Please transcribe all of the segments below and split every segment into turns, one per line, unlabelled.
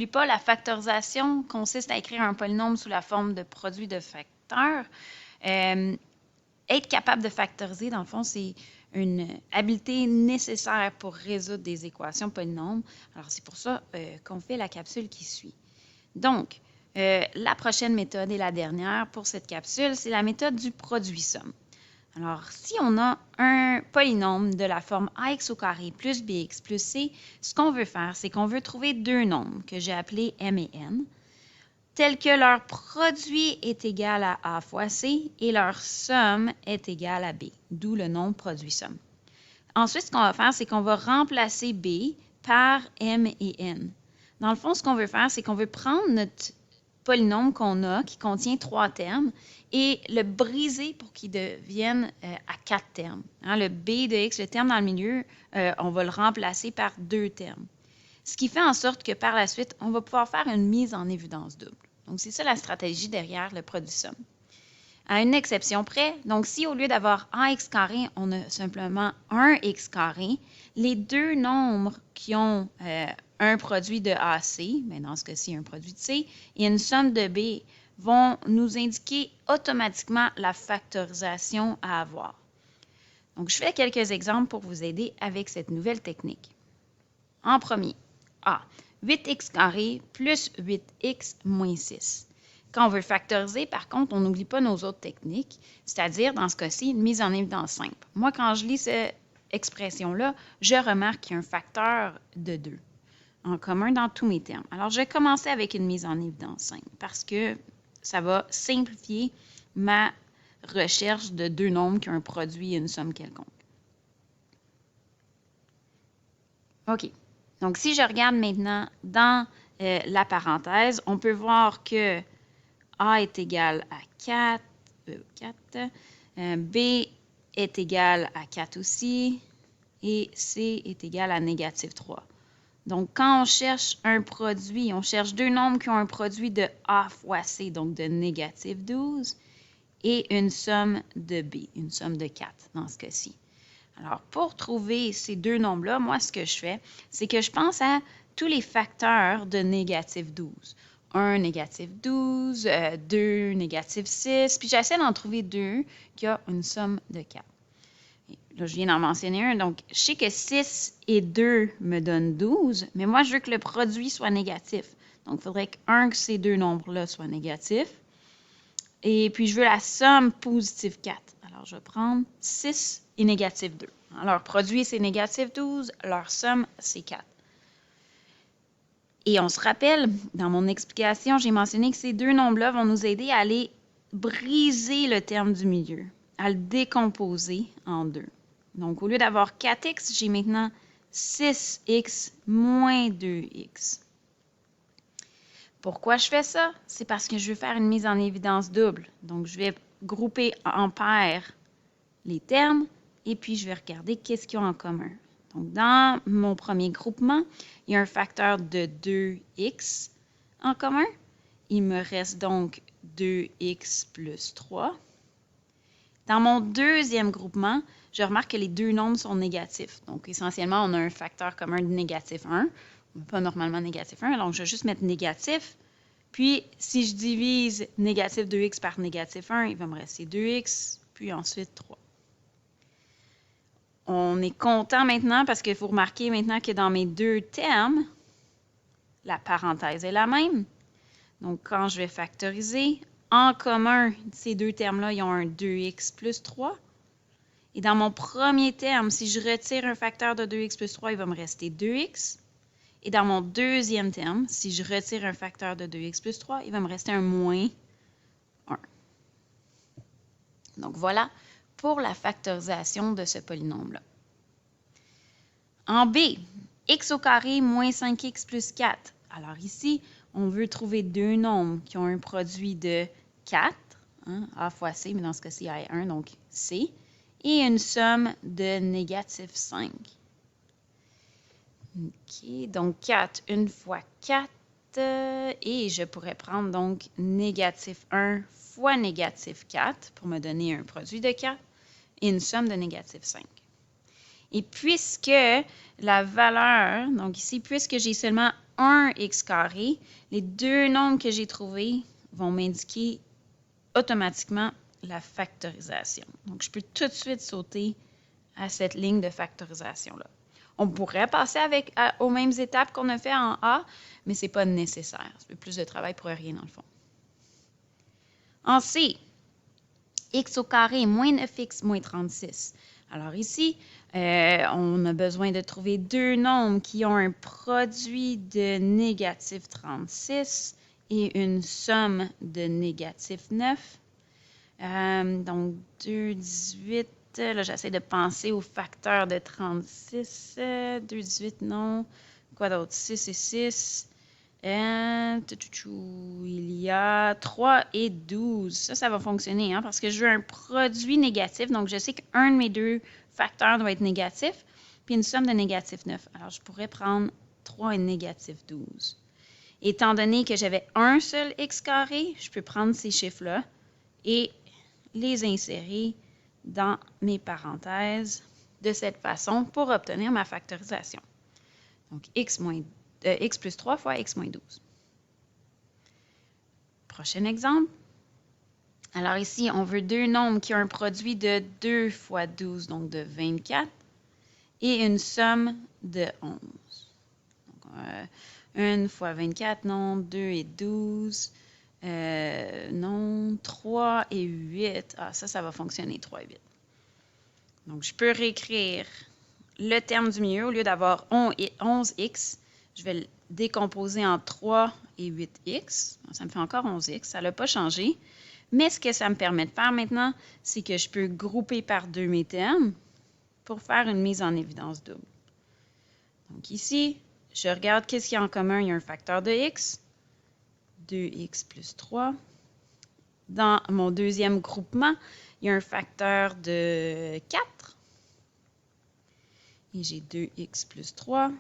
n'oublie pas, la factorisation consiste à écrire un polynôme sous la forme de produit de facteurs. Être capable de factoriser, dans le fond, c'est une habileté nécessaire pour résoudre des équations polynômes. Alors, c'est pour ça qu'on fait la capsule qui suit. Donc, la prochaine méthode et la dernière pour cette capsule, c'est la méthode du produit-somme. Alors, si on a un polynôme de la forme ax au carré plus bx plus c, ce qu'on veut faire, c'est qu'on veut trouver deux nombres que j'ai appelés m et n, tels que leur produit est égal à a fois c et leur somme est égale à b, d'où le nom produit-somme. Ensuite, ce qu'on va faire, c'est qu'on va remplacer b par m et n. Dans le fond, ce qu'on veut faire, c'est qu'on veut prendre notre polynôme qu'on a, qui contient 3 termes, et le briser pour qu'il devienne à 4 termes. Hein, le b de x, le terme dans le milieu, on va le remplacer par 2 termes. Ce qui fait en sorte que par la suite, on va pouvoir faire une mise en évidence double. Donc, c'est ça la stratégie derrière le produit-somme. À une exception près, donc si au lieu d'avoir ax carré, on a simplement un x carré, les deux nombres qui ont un produit de AC, mais dans ce cas-ci un produit de C, et une somme de B vont nous indiquer automatiquement la factorisation à avoir. Donc, je fais quelques exemples pour vous aider avec cette nouvelle technique. En premier, A, 8x carré plus 8x moins 6. Quand on veut factoriser, par contre, on n'oublie pas nos autres techniques, c'est-à-dire, dans ce cas-ci, une mise en évidence simple. Moi, quand je lis cette expression-là, je remarque qu'il y a un facteur de 2 en commun dans tous mes termes. Alors, je vais commencer avec une mise en évidence simple parce que ça va simplifier ma recherche de deux nombres qui ont un produit et une somme quelconque. OK. Donc, si je regarde maintenant dans la parenthèse, on peut voir que A est égal à 4, B est égal à 4 aussi, et C est égal à négative 3. Donc, quand on cherche un produit, on cherche deux nombres qui ont un produit de A fois C, donc de négative 12, et une somme de B, une somme de 4 dans ce cas-ci. Alors, pour trouver ces deux nombres-là, moi, ce que je fais, c'est que je pense à tous les facteurs de négative 12. 1, négative 12, 2, négative 6, puis j'essaie d'en trouver deux qui ont une somme de 4. Et là, je viens d'en mentionner un, donc je sais que 6 et 2 me donnent 12, mais moi, je veux que le produit soit négatif. Donc, il faudrait qu'un de ces deux nombres-là soit négatif. Et puis, je veux la somme positive 4. Alors, je vais prendre 6 et négative 2. Leur produit, c'est négative 12. Leur somme, c'est 4. Et on se rappelle, dans mon explication, j'ai mentionné que ces deux nombres-là vont nous aider à aller briser le terme du milieu, à le décomposer en deux. Donc, au lieu d'avoir 4x, j'ai maintenant 6x moins 2x. Pourquoi je fais ça? C'est parce que je veux faire une mise en évidence double. Donc, je vais grouper en paires les termes et puis je vais regarder qu'est-ce qu'ils ont en commun. Donc, dans mon premier groupement, il y a un facteur de 2x en commun. Il me reste donc 2x plus 3. Dans mon deuxième groupement, je remarque que les deux nombres sont négatifs. Donc, essentiellement, on a un facteur commun de négatif 1. Pas normalement négatif 1, donc je vais juste mettre négatif. Puis, si je divise négatif 2x par négatif 1, il va me rester 2x, puis ensuite 3. On est content maintenant parce qu'il faut remarquer maintenant que dans mes deux termes, la parenthèse est la même. Donc, quand je vais factoriser, en commun, ces deux termes-là, ils ont un 2x plus 3. Et dans mon premier terme, si je retire un facteur de 2x plus 3, il va me rester 2x. Et dans mon deuxième terme, si je retire un facteur de 2x plus 3, il va me rester un moins 1. Donc, voilà pour la factorisation de ce polynôme-là. En B, x au carré moins 5x plus 4. Alors ici, on veut trouver deux nombres qui ont un produit de 4, hein, a fois c, mais dans ce cas-ci, a est 1, donc c, et une somme de négative 5. OK, donc 4, une fois 4, et je pourrais prendre donc négatif 1 fois négatif 4 pour me donner un produit de 4 et une somme de négative 5. Et puisque la valeur, donc ici, puisque j'ai seulement un x carré, les deux nombres que j'ai trouvés vont m'indiquer automatiquement la factorisation. Donc, je peux tout de suite sauter à cette ligne de factorisation-là. On pourrait passer aux mêmes étapes qu'on a fait en A, mais ce n'est pas nécessaire. C'est plus de travail pour rien dans le fond. En C, x au carré moins 9x moins 36. Alors ici, on a besoin de trouver deux nombres qui ont un produit de négatif 36 et une somme de négatif 9. Donc, 2, 18. Là, j'essaie de penser au facteur de 36. 2, 18, non. Quoi d'autre? 6 et 6. Il y a 3 et 12. Ça va fonctionner, hein, parce que je veux un produit négatif. Donc, je sais qu'un de mes deux facteurs doit être négatif, puis une somme de négatif 9. Alors, je pourrais prendre 3 et négatif 12. Étant donné que j'avais un seul x carré, je peux prendre ces chiffres-là et les insérer dans mes parenthèses de cette façon pour obtenir ma factorisation. Donc, x plus 3 fois x moins 12. Prochain exemple. Alors ici, on veut deux nombres qui ont un produit de 2 fois 12, donc de 24, et une somme de 11. Donc, 1 fois 24, non, 2 et 12, non, 3 et 8. Ah, ça va fonctionner, 3 et 8. Donc, je peux réécrire le terme du milieu. Au lieu d'avoir 11x, je vais le décomposer en 3 et 8x. Ça me fait encore 11x. Ça n'a pas changé. Mais ce que ça me permet de faire maintenant, c'est que je peux grouper par deux mes termes pour faire une mise en évidence double. Donc ici, je regarde qu'est-ce qu'il y a en commun. Il y a un facteur de x, 2x plus 3. Dans mon deuxième groupement, il y a un facteur de 4. Et j'ai 2x plus 3.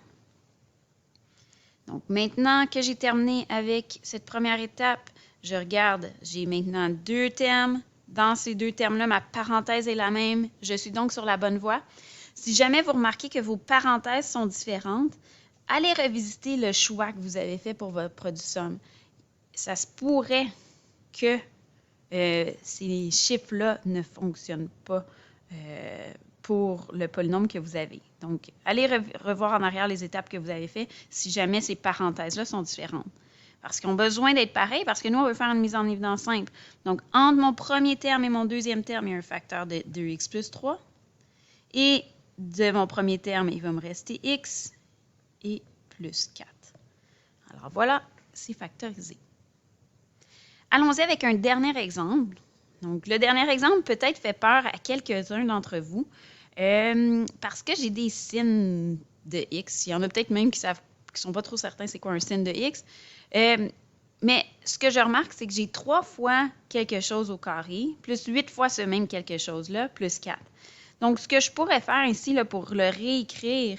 Donc, maintenant que j'ai terminé avec cette première étape, je regarde, j'ai maintenant deux termes. Dans ces deux termes-là, ma parenthèse est la même. Je suis donc sur la bonne voie. Si jamais vous remarquez que vos parenthèses sont différentes, allez revisiter le choix que vous avez fait pour votre produit somme. Ça se pourrait que ces chiffres-là ne fonctionnent pas pour le polynôme que vous avez. Donc, allez revoir en arrière les étapes que vous avez faites si jamais ces parenthèses-là sont différentes. Parce qu'ils ont besoin d'être pareils, parce que nous, on veut faire une mise en évidence simple. Donc, entre mon premier terme et mon deuxième terme, il y a un facteur de 2x plus 3. Et de mon premier terme, il va me rester x et plus 4. Alors voilà, c'est factorisé. Allons-y avec un dernier exemple. Donc, le dernier exemple peut-être fait peur à quelques-uns d'entre vous parce que j'ai des signes de x. Il y en a peut-être même qui ne sont pas trop certains c'est quoi un signe de x. Mais ce que je remarque, c'est que j'ai 3 fois quelque chose au carré, plus 8 fois ce même quelque chose-là, plus 4. Donc, ce que je pourrais faire ici là, pour le réécrire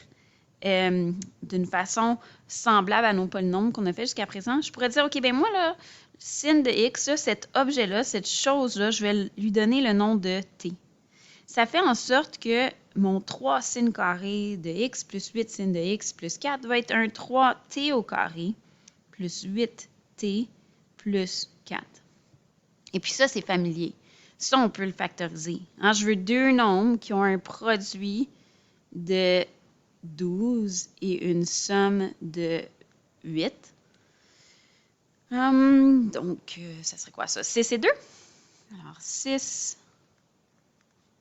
d'une façon semblable à nos polynômes qu'on a fait jusqu'à présent, je pourrais dire, OK, bien moi, là, signe de x, là, cet objet-là, cette chose-là, je vais lui donner le nom de t. Ça fait en sorte que mon 3 sin carré de x plus 8 sin de x plus 4 va être un 3t au carré plus 8t plus 4. Et puis ça, c'est familier. Ça, on peut le factoriser. Hein? Je veux deux nombres qui ont un produit de 12 et une somme de 8. Donc, ça serait quoi ça? 6 et 2. Alors, 6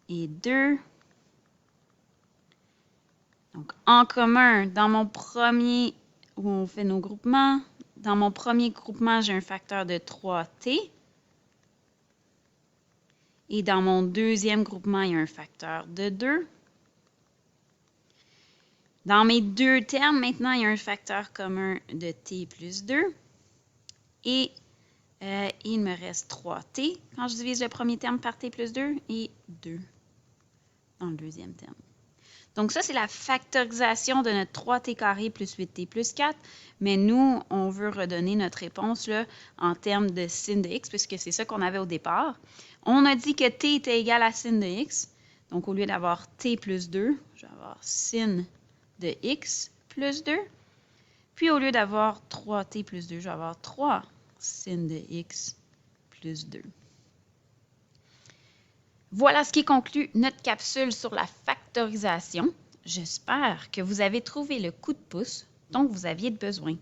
et 2. Donc, en commun, dans mon premier, où on fait nos groupements, dans mon premier groupement, j'ai un facteur de 3t. Et dans mon deuxième groupement, il y a un facteur de 2. Dans mes deux termes, maintenant, il y a un facteur commun de t plus 2. Et il me reste 3t quand je divise le premier terme par t plus 2 et 2 dans le deuxième terme. Donc ça, c'est la factorisation de notre 3t carré plus 8t plus 4. Mais nous, on veut redonner notre réponse là, en termes de sin de x, puisque c'est ça qu'on avait au départ. On a dit que t était égal à sin de x. Donc, au lieu d'avoir t plus 2, je vais avoir sin de x plus 2. Puis, au lieu d'avoir 3t plus 2, je vais avoir 3 sin de x plus 2. Voilà ce qui conclut notre capsule sur la factorisation. J'espère que vous avez trouvé le coup de pouce dont vous aviez besoin.